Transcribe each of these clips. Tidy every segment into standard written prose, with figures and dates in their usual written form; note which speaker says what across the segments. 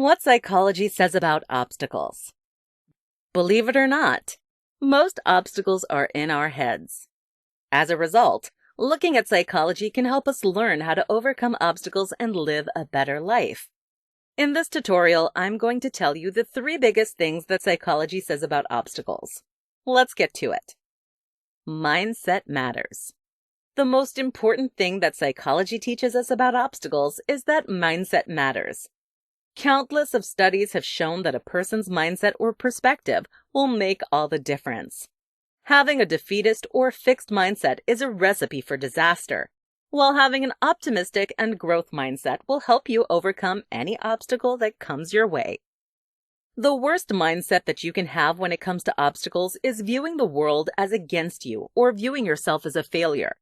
Speaker 1: What psychology says about obstacles. Believe it or not, most obstacles are in our heads. As a result, looking at psychology can help us learn how to overcome obstacles and live a better life. In this tutorial, I'm going to tell you the 3 biggest things that psychology says about obstacles. Let's get to it. Mindset matters. The most important thing that psychology teaches us about obstacles is that mindset matters. Countless of studies have shown that a person's mindset or perspective will make all the difference. Having a defeatist or fixed mindset is a recipe for disaster, while having an optimistic and growth mindset will help you overcome any obstacle that comes your way. The worst mindset that you can have when it comes to obstacles is viewing the world as against you or viewing yourself as a failure.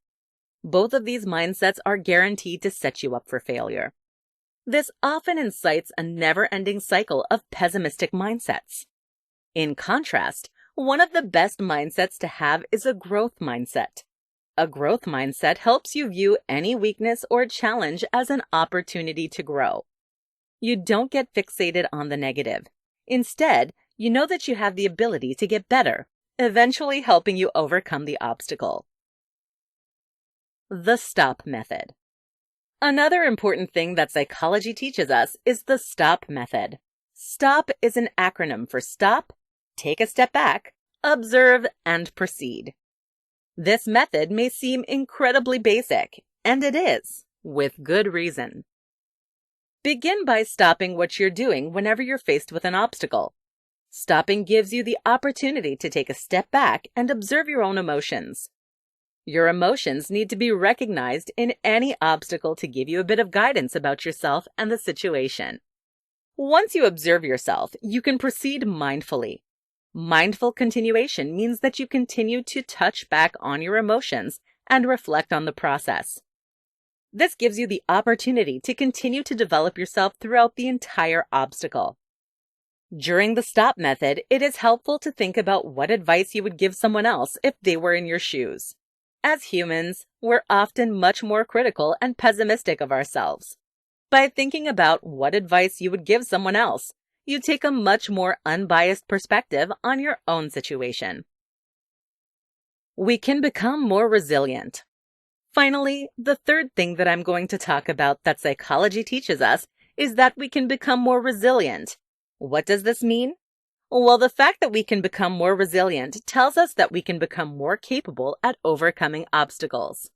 Speaker 1: Both of these mindsets are guaranteed to set you up for failure. This often incites a never-ending cycle of pessimistic mindsets. In contrast, one of the best mindsets to have is a growth mindset. A growth mindset helps you view any weakness or challenge as an opportunity to grow. You don't get fixated on the negative. Instead, you know that you have the ability to get better, eventually helping you overcome the obstacle. The STOP method. Another important thing that psychology teaches us is the STOP method. STOP is an acronym for stop, take a step back, observe, and proceed. This method may seem incredibly basic, and it is, with good reason. Begin by stopping what you're doing whenever you're faced with an obstacle. Stopping gives you the opportunity to take a step back and observe your own emotions. Your emotions need to be recognized in any obstacle to give you a bit of guidance about yourself and the situation. Once you observe yourself, you can proceed mindfully. Mindful continuation means that you continue to touch back on your emotions and reflect on the process. This gives you the opportunity to continue to develop yourself throughout the entire obstacle. During the STOP method, it is helpful to think about what advice you would give someone else if they were in your shoes. As humans, we're often much more critical and pessimistic of ourselves. By thinking about what advice you would give someone else, you take a much more unbiased perspective on your own situation. We can become more resilient. Finally, the third thing that I'm going to talk about that psychology teaches us is that we can become more resilient. What does this mean? Well, the fact that we can become more resilient tells us that we can become more capable at overcoming obstacles.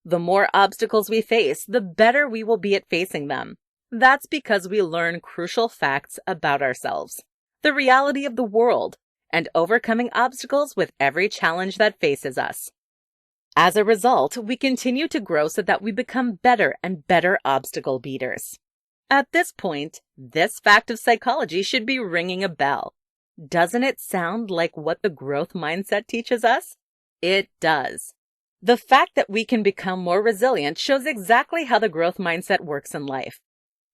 Speaker 1: The more obstacles we face, the better we will be at facing them. That's because we learn crucial facts about ourselves, the reality of the world, and overcoming obstacles with every challenge that faces us. As a result, we continue to grow so that we become better and better obstacle beaters. At this point, this fact of psychology should be ringing a bell. Doesn't it sound like what the growth mindset teaches us? It does. The fact that we can become more resilient shows exactly how the growth mindset works in life.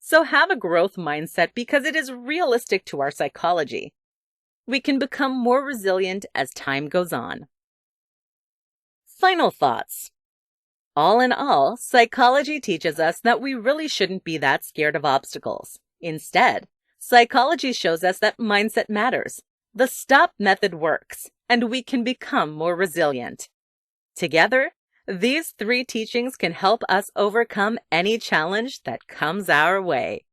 Speaker 1: So have a growth mindset because it is realistic to our psychology. We can become more resilient as time goes on. Final thoughts. All in all, psychology teaches us that we really shouldn't be that scared of obstacles. Instead, psychology shows us that mindset matters. The STOP method works, and we can become more resilient. Together, these 3 teachings can help us overcome any challenge that comes our way.